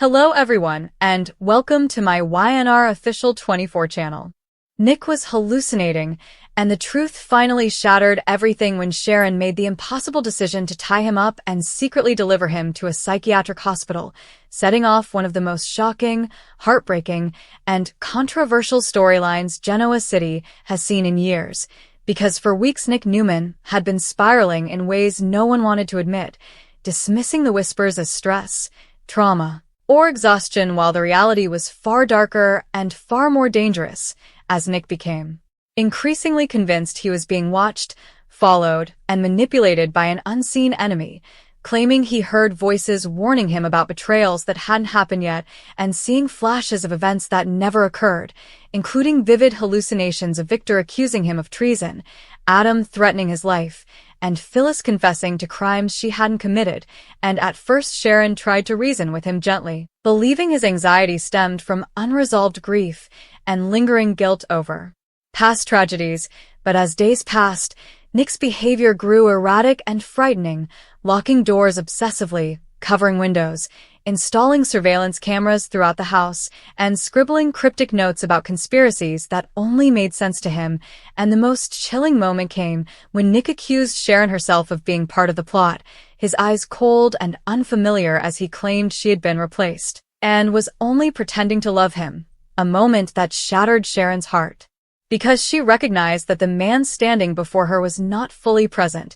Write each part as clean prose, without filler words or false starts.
Hello everyone, and welcome to my YNR Official 24 channel. Nick was hallucinating, and the truth finally shattered everything when Sharon made the impossible decision to tie him up and secretly deliver him to a psychiatric hospital, setting off one of the most shocking, heartbreaking, and controversial storylines Genoa City has seen in years. Because for weeks Nick Newman had been spiraling in ways no one wanted to admit, dismissing the whispers as stress, trauma, or exhaustion, while the reality was far darker and far more dangerous, as Nick became increasingly convinced he was being watched, followed, and manipulated by an unseen enemy, claiming he heard voices warning him about betrayals that hadn't happened yet and seeing flashes of events that never occurred, including vivid hallucinations of Victor accusing him of treason, Adam threatening his life, and Phyllis confessing to crimes she hadn't committed, and at first Sharon tried to reason with him gently, believing his anxiety stemmed from unresolved grief and lingering guilt over past tragedies. But as days passed, Nick's behavior grew erratic and frightening, locking doors obsessively, covering windows, installing surveillance cameras throughout the house, and scribbling cryptic notes about conspiracies that only made sense to him. And the most chilling moment came when Nick accused Sharon herself of being part of the plot, his eyes cold and unfamiliar as he claimed she had been replaced and was only pretending to love him, a moment that shattered Sharon's heart. Because she recognized that the man standing before her was not fully present,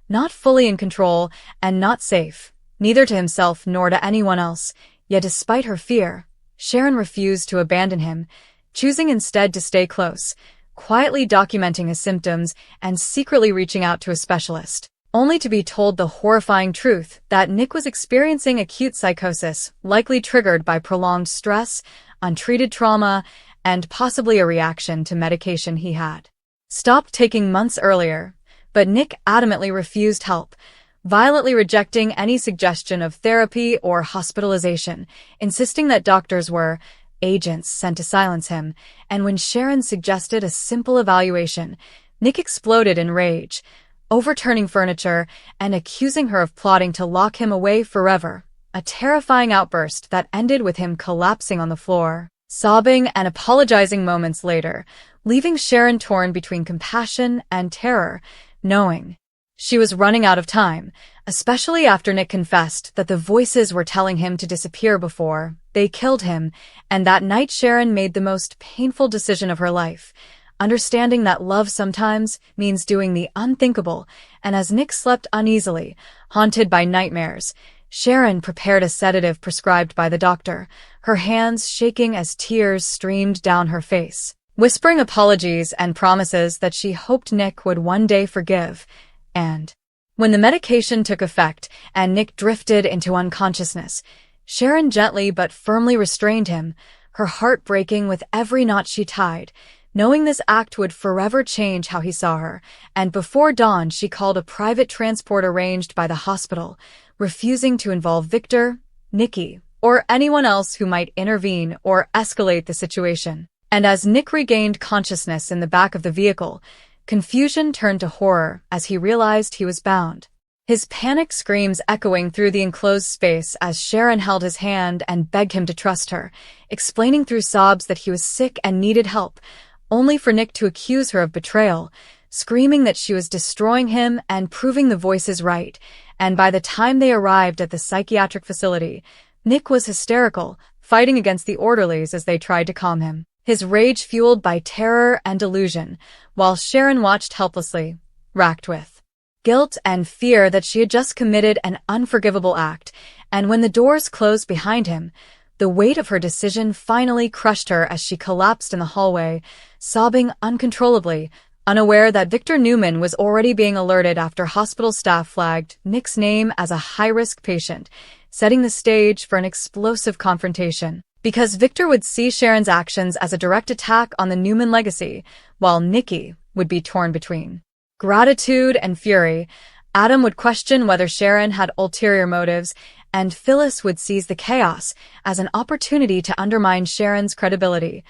not fully in control, and not safe, neither to himself nor to anyone else. Yet despite her fear, Sharon refused to abandon him, choosing instead to stay close, quietly documenting his symptoms and secretly reaching out to a specialist, only to be told the horrifying truth that Nick was experiencing acute psychosis, likely triggered by prolonged stress, untreated trauma, and possibly a reaction to medication he had stopped taking months earlier. But Nick adamantly refused help, violently rejecting any suggestion of therapy or hospitalization, insisting that doctors were agents sent to silence him. And when Sharon suggested a simple evaluation, Nick exploded in rage, overturning furniture and accusing her of plotting to lock him away forever, a terrifying outburst that ended with him collapsing on the floor, sobbing and apologizing moments later, leaving Sharon torn between compassion and terror, knowing she was running out of time, especially after Nick confessed that the voices were telling him to disappear before they killed him. And that night Sharon made the most painful decision of her life, understanding that love sometimes means doing the unthinkable. And as Nick slept uneasily, haunted by nightmares, Sharon prepared a sedative prescribed by the doctor, her hands shaking as tears streamed down her face, whispering apologies and promises that she hoped Nick would one day forgive. And when the medication took effect and Nick drifted into unconsciousness, Sharon gently but firmly restrained him, her heart breaking with every knot she tied, knowing this act would forever change how he saw her. And before dawn she called a private transport arranged by the hospital, refusing to involve Victor, Nikki, or anyone else who might intervene or escalate the situation. And as Nick regained consciousness in the back of the vehicle, confusion turned to horror as he realized he was bound, his panicked screams echoing through the enclosed space as Sharon held his hand and begged him to trust her, explaining through sobs that he was sick and needed help, only for Nick to accuse her of betrayal, screaming that she was destroying him and proving the voices right. And by the time they arrived at the psychiatric facility, Nick was hysterical, fighting against the orderlies as they tried to calm him, his rage fueled by terror and delusion, while Sharon watched helplessly, racked with guilt and fear that she had just committed an unforgivable act. And when the doors closed behind him, the weight of her decision finally crushed her as she collapsed in the hallway, sobbing uncontrollably, unaware that Victor Newman was already being alerted after hospital staff flagged Nick's name as a high-risk patient, setting the stage for an explosive confrontation. Because Victor would see Sharon's actions as a direct attack on the Newman legacy, while Nikki would be torn between gratitude and fury. Adam would question whether Sharon had ulterior motives, and Phyllis would seize the chaos as an opportunity to undermine Sharon's credibility,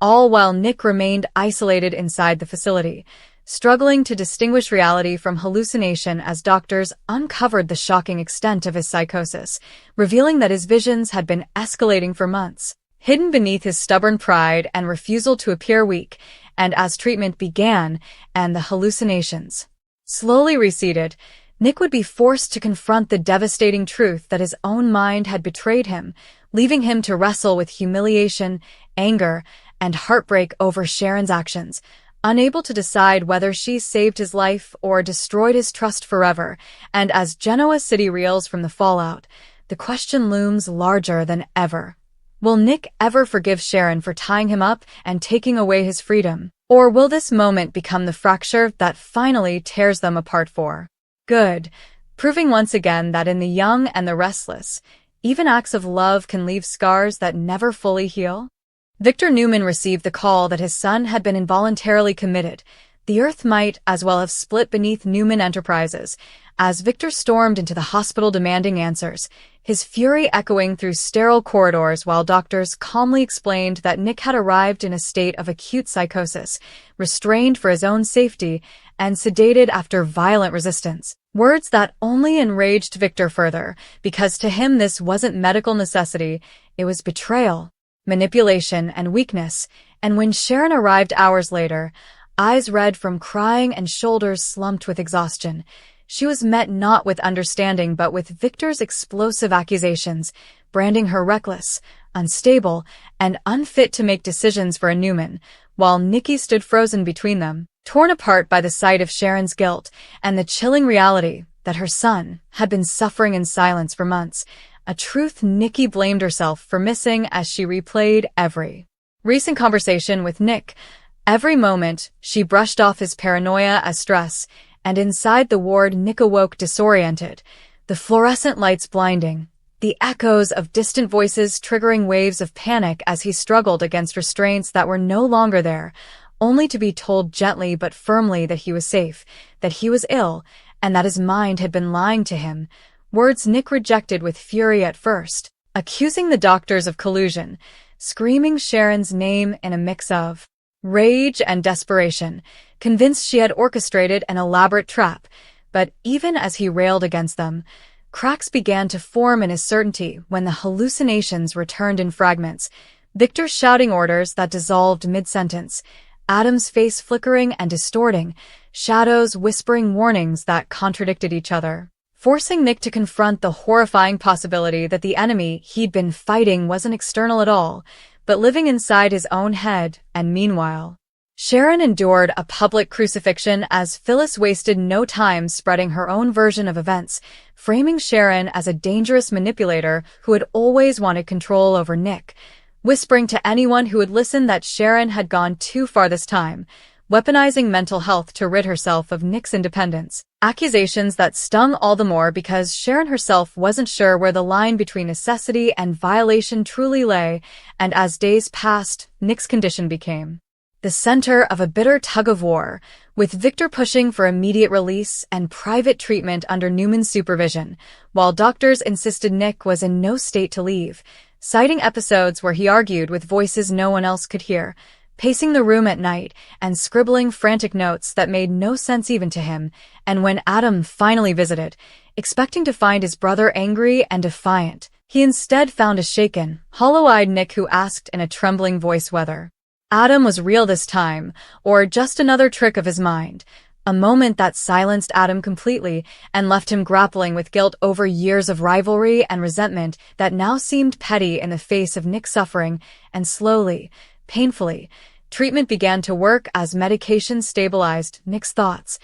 all while Nick remained isolated inside the facility, struggling to distinguish reality from hallucination as doctors uncovered the shocking extent of his psychosis, revealing that his visions had been escalating for months. Hidden beneath his stubborn pride and refusal to appear weak, and as treatment began and the hallucinations slowly receded, Nick would be forced to confront the devastating truth that his own mind had betrayed him, leaving him to wrestle with humiliation, anger, and heartbreak over Sharon's actions, unable to decide whether she saved his life or destroyed his trust forever. And as Genoa City reels from the fallout, the question looms larger than ever. Will Nick ever forgive Sharon for tying him up and taking away his freedom? Or will this moment become the fracture that finally tears them apart for good, proving once again that in the young and the restless, even acts of love can leave scars that never fully heal? Victor Newman received the call that his son had been involuntarily committed. The earth might as well have split beneath Newman Enterprises, as Victor stormed into the hospital demanding answers, his fury echoing through sterile corridors while doctors calmly explained that Nick had arrived in a state of acute psychosis, restrained for his own safety, and sedated after violent resistance. Words that only enraged Victor further, because to him this wasn't medical necessity, it was betrayal, manipulation, and weakness. And when Sharon arrived hours later, eyes red from crying and shoulders slumped with exhaustion, she was met not with understanding but with Victor's explosive accusations, branding her reckless, unstable, and unfit to make decisions for a Newman, while Nicky stood frozen between them, torn apart by the sight of Sharon's guilt and the chilling reality that her son had been suffering in silence for months, a truth Nicky blamed herself for missing as she replayed every recent conversation with Nick. Every moment, she brushed off his paranoia as stress, and inside the ward Nick awoke disoriented, the fluorescent lights blinding, the echoes of distant voices triggering waves of panic as he struggled against restraints that were no longer there, only to be told gently but firmly that he was safe, that he was ill, and that his mind had been lying to him, words Nick rejected with fury at first, accusing the doctors of collusion, screaming Sharon's name in a mix of rage and desperation, convinced she had orchestrated an elaborate trap. But even as he railed against them, cracks began to form in his certainty when the hallucinations returned in fragments, Victor shouting orders that dissolved mid-sentence, Adam's face flickering and distorting, shadows whispering warnings that contradicted each other, forcing Nick to confront the horrifying possibility that the enemy he'd been fighting wasn't external at all, but living inside his own head. And meanwhile, Sharon endured a public crucifixion as Phyllis wasted no time spreading her own version of events, framing Sharon as a dangerous manipulator who had always wanted control over Nick, whispering to anyone who would listen that Sharon had gone too far this time, weaponizing mental health to rid herself of Nick's independence. Accusations that stung all the more because Sharon herself wasn't sure where the line between necessity and violation truly lay, and as days passed, Nick's condition became the center of a bitter tug-of-war, with Victor pushing for immediate release and private treatment under Newman's supervision, while doctors insisted Nick was in no state to leave, citing episodes where he argued with voices no one else could hear, pacing the room at night and scribbling frantic notes that made no sense even to him. And when Adam finally visited, expecting to find his brother angry and defiant, he instead found a shaken, hollow-eyed Nick who asked in a trembling voice whether Adam was real this time, or just another trick of his mind, a moment that silenced Adam completely and left him grappling with guilt over years of rivalry and resentment that now seemed petty in the face of Nick's suffering. And slowly, painfully, treatment began to work as medication stabilized Nick's thoughts.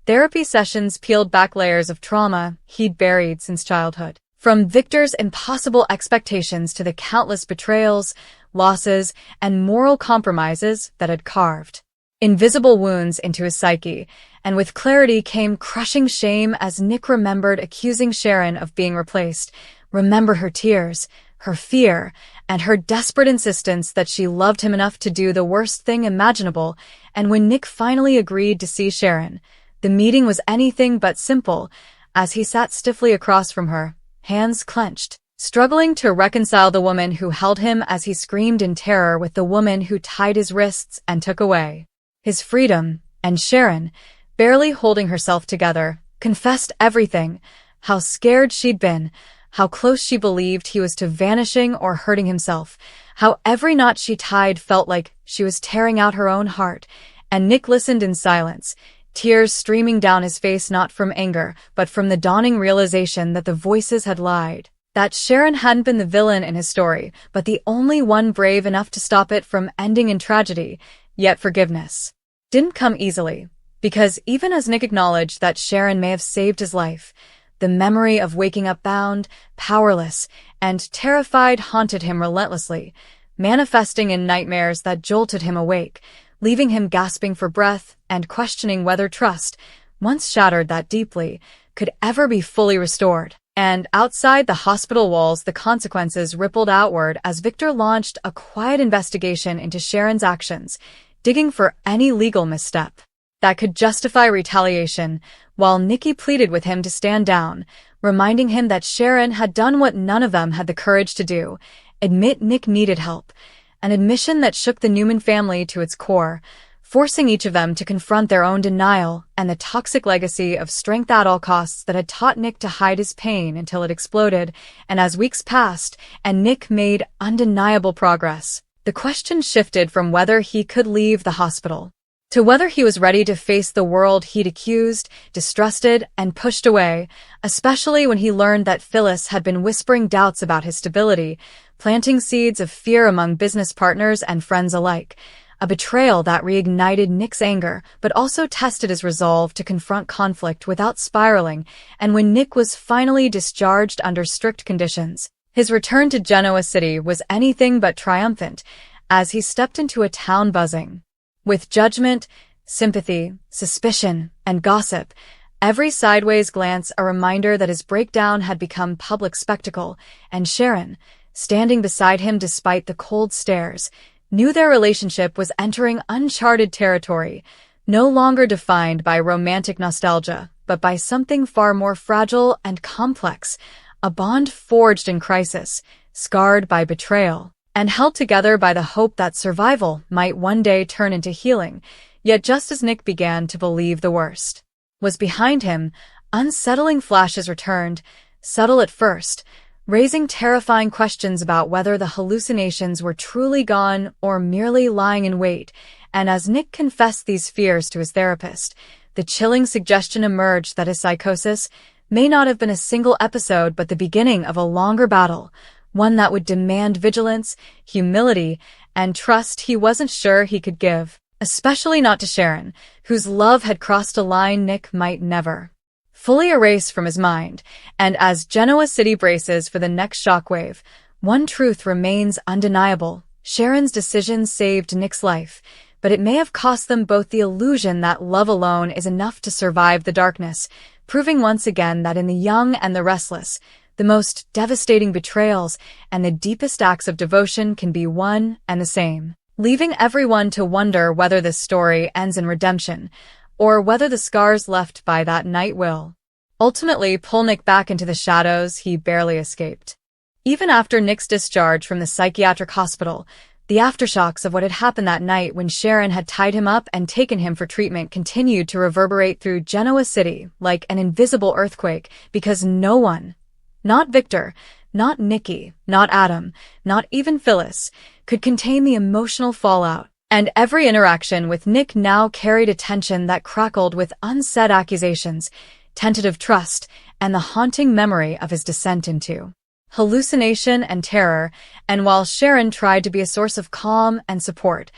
Therapy sessions peeled back layers of trauma he'd buried since childhood. From Victor's impossible expectations to the countless betrayals, losses, and moral compromises that had carved invisible wounds into his psyche, and with clarity came crushing shame as Nick remembered accusing Sharon of being replaced, remembered her tears, her fear, and her desperate insistence that she loved him enough to do the worst thing imaginable. And when Nick finally agreed to see Sharon, the meeting was anything but simple, as he sat stiffly across from her, hands clenched, struggling to reconcile the woman who held him as he screamed in terror with the woman who tied his wrists and took away his freedom. And Sharon, barely holding herself together, confessed everything: how scared she'd been, how close she believed he was to vanishing or hurting himself, how every knot she tied felt like she was tearing out her own heart. And Nick listened in silence, tears streaming down his face, not from anger, but from the dawning realization that the voices had lied. That Sharon hadn't been the villain in his story, but the only one brave enough to stop it from ending in tragedy. Yet forgiveness didn't come easily, because even as Nick acknowledged that Sharon may have saved his life, the memory of waking up bound, powerless, and terrified haunted him relentlessly, manifesting in nightmares that jolted him awake, leaving him gasping for breath and questioning whether trust, once shattered that deeply, could ever be fully restored. And outside the hospital walls, the consequences rippled outward as Victor launched a quiet investigation into Sharon's actions, digging for any legal misstep that could justify retaliation, while Nikki pleaded with him to stand down, reminding him that Sharon had done what none of them had the courage to do: admit Nick needed help, an admission that shook the Newman family to its core, forcing each of them to confront their own denial and the toxic legacy of strength at all costs that had taught Nick to hide his pain until it exploded. And as weeks passed and Nick made undeniable progress, the question shifted from whether he could leave the hospital to whether he was ready to face the world he'd accused, distrusted, and pushed away, especially when he learned that Phyllis had been whispering doubts about his stability, planting seeds of fear among business partners and friends alike. A betrayal that reignited Nick's anger, but also tested his resolve to confront conflict without spiraling. And when Nick was finally discharged under strict conditions, his return to Genoa City was anything but triumphant, as he stepped into a town buzzing with judgment, sympathy, suspicion, and gossip, every sideways glance a reminder that his breakdown had become public spectacle. And Sharon, standing beside him despite the cold stares, knew their relationship was entering uncharted territory, no longer defined by romantic nostalgia, but by something far more fragile and complex: a bond forged in crisis, scarred by betrayal, and held together by the hope that survival might one day turn into healing. Yet just as Nick began to believe the worst was behind him, unsettling flashes returned, subtle at first, raising terrifying questions about whether the hallucinations were truly gone or merely lying in wait. And as Nick confessed these fears to his therapist, the chilling suggestion emerged that his psychosis may not have been a single episode but the beginning of a longer battle, one that would demand vigilance, humility, and trust he wasn't sure he could give, especially not to Sharon, whose love had crossed a line Nick might never fully erase from his mind. And as Genoa City braces for the next shockwave, one truth remains undeniable: Sharon's decision saved Nick's life, but it may have cost them both the illusion that love alone is enough to survive the darkness, proving once again that in the young and the restless, the most devastating betrayals and the deepest acts of devotion can be one and the same, leaving everyone to wonder whether this story ends in redemption, or whether the scars left by that night will ultimately pull Nick back into the shadows he barely escaped. Even after Nick's discharge from the psychiatric hospital, the aftershocks of what had happened that night when Sharon had tied him up and taken him for treatment continued to reverberate through Genoa City like an invisible earthquake, because no one, not Victor, not Nikki, not Adam, not even Phyllis, could contain the emotional fallout. And every interaction with Nick now carried a tension that crackled with unsaid accusations, tentative trust, and the haunting memory of his descent into hallucination and terror. And while Sharon tried to be a source of calm and support,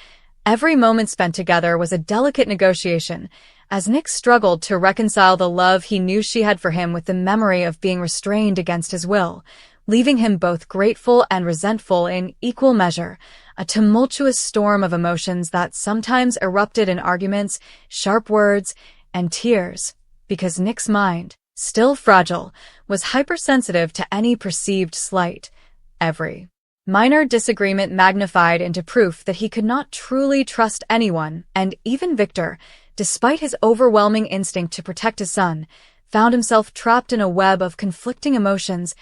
every moment spent together was a delicate negotiation, as Nick struggled to reconcile the love he knew she had for him with the memory of being restrained against his will, leaving him both grateful and resentful in equal measure, a tumultuous storm of emotions that sometimes erupted in arguments, sharp words, and tears, because Nick's mind, still fragile, was hypersensitive to any perceived slight. Every minor disagreement magnified into proof that he could not truly trust anyone, and even Victor, despite his overwhelming instinct to protect his son, found himself trapped in a web of conflicting emotions: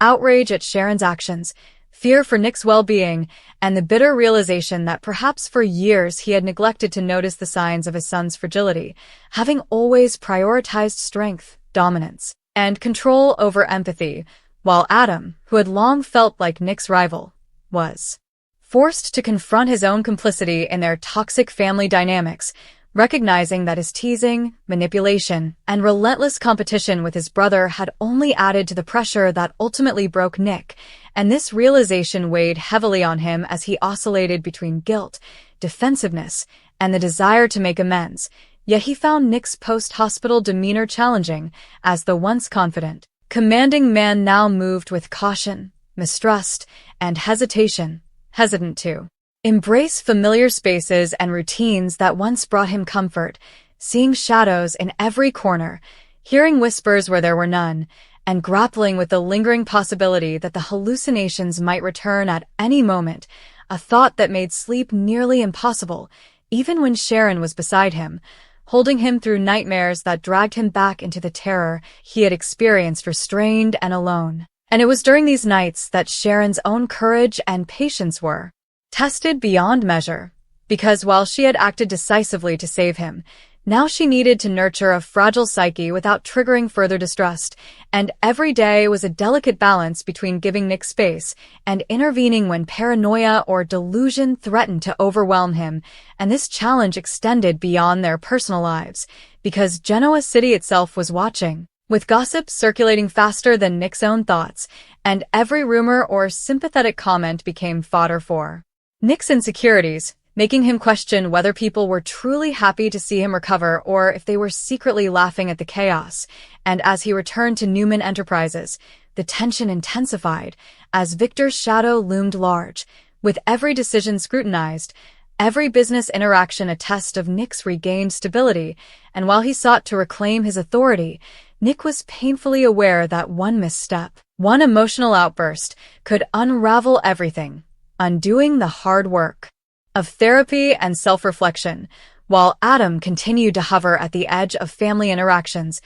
outrage at Sharon's actions, fear for Nick's well-being, and the bitter realization that perhaps for years he had neglected to notice the signs of his son's fragility, having always prioritized strength, dominance, and control over empathy, while Adam, who had long felt like Nick's rival, was forced to confront his own complicity in their toxic family dynamics, recognizing that his teasing, manipulation, and relentless competition with his brother had only added to the pressure that ultimately broke Nick, and this realization weighed heavily on him as he oscillated between guilt, defensiveness, and the desire to make amends. Yet he found Nick's post-hospital demeanor challenging, as the once confident, commanding man now moved with caution, mistrust, and hesitant to embrace familiar spaces and routines that once brought him comfort, seeing shadows in every corner, hearing whispers where there were none, and grappling with the lingering possibility that the hallucinations might return at any moment, a thought that made sleep nearly impossible, even when Sharon was beside him, holding him through nightmares that dragged him back into the terror he had experienced restrained and alone. And it was during these nights that Sharon's own courage and patience were tested beyond measure, because while she had acted decisively to save him, now she needed to nurture a fragile psyche without triggering further distrust, and every day was a delicate balance between giving Nick space and intervening when paranoia or delusion threatened to overwhelm him, and this challenge extended beyond their personal lives, because Genoa City itself was watching, with gossip circulating faster than Nick's own thoughts, and every rumor or sympathetic comment became fodder for Nick's insecurities, making him question whether people were truly happy to see him recover or if they were secretly laughing at the chaos. And as he returned to Newman Enterprises, the tension intensified as Victor's shadow loomed large, with every decision scrutinized, every business interaction a test of Nick's regained stability, and while he sought to reclaim his authority, Nick was painfully aware that one misstep, one emotional outburst, could unravel everything, undoing the hard work of therapy and self-reflection, while Adam continued to hover at the edge of family interactions,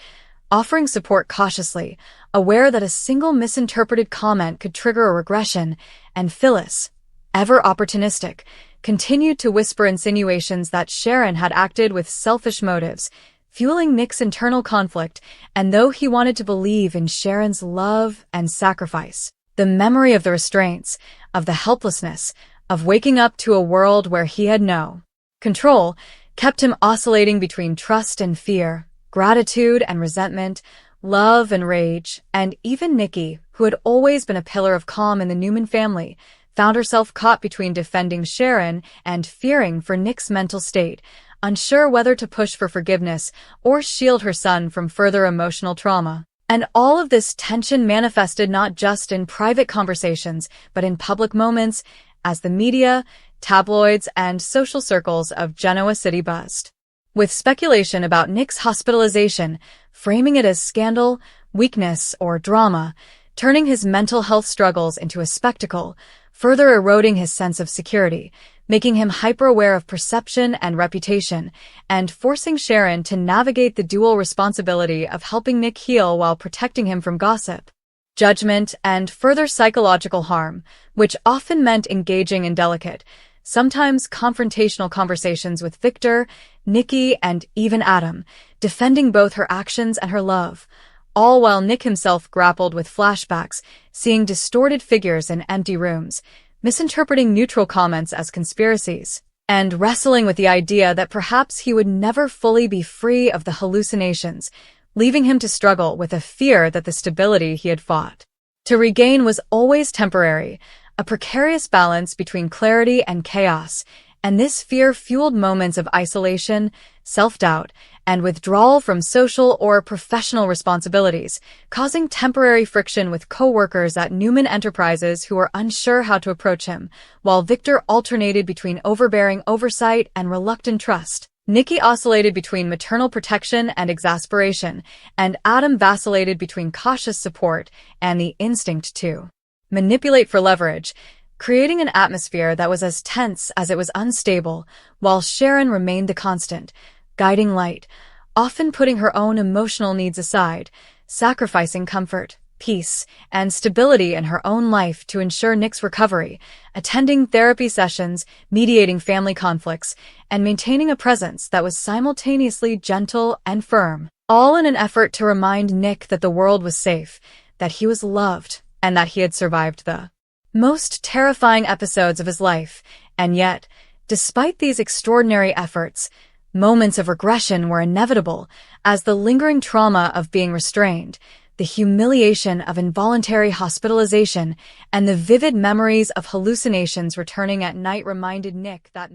offering support cautiously, aware that a single misinterpreted comment could trigger a regression, and Phyllis, ever opportunistic, continued to whisper insinuations that Sharon had acted with selfish motives, fueling Nick's internal conflict. And though he wanted to believe in Sharon's love and sacrifice, the memory of the restraints, of the helplessness, of waking up to a world where he had no control, kept him oscillating between trust and fear, gratitude and resentment, love and rage, and even Nikki, who had always been a pillar of calm in the Newman family, found herself caught between defending Sharon and fearing for Nick's mental state, unsure whether to push for forgiveness or shield her son from further emotional trauma. And all of this tension manifested not just in private conversations, but in public moments, as the media, tabloids, and social circles of Genoa City buzzed with speculation about Nick's hospitalization, framing it as scandal, weakness, or drama, turning his mental health struggles into a spectacle, further eroding his sense of security, making him hyper-aware of perception and reputation, and forcing Sharon to navigate the dual responsibility of helping Nick heal while protecting him from gossip, judgment, and further psychological harm, which often meant engaging in delicate, sometimes confrontational conversations with Victor, Nikki, and even Adam, defending both her actions and her love, all while Nick himself grappled with flashbacks, seeing distorted figures in empty rooms, misinterpreting neutral comments as conspiracies, and wrestling with the idea that perhaps he would never fully be free of the hallucinations, leaving him to struggle with a fear that the stability he had fought to regain was always temporary, a precarious balance between clarity and chaos, and this fear fueled moments of isolation, self-doubt, and withdrawal from social or professional responsibilities, causing temporary friction with co-workers at Newman Enterprises who were unsure how to approach him, while Victor alternated between overbearing oversight and reluctant trust. Nikki oscillated between maternal protection and exasperation, and Adam vacillated between cautious support and the instinct to manipulate for leverage, creating an atmosphere that was as tense as it was unstable, while Sharon remained the constant, guiding light, often putting her own emotional needs aside, sacrificing comfort, peace, and stability in her own life to ensure Nick's recovery, attending therapy sessions, mediating family conflicts, and maintaining a presence that was simultaneously gentle and firm, all in an effort to remind Nick that the world was safe, that he was loved, and that he had survived the most terrifying episodes of his life. And yet, despite these extraordinary efforts, moments of regression were inevitable, as the lingering trauma of being restrained, the humiliation of involuntary hospitalization, and the vivid memories of hallucinations returning at night reminded Nick that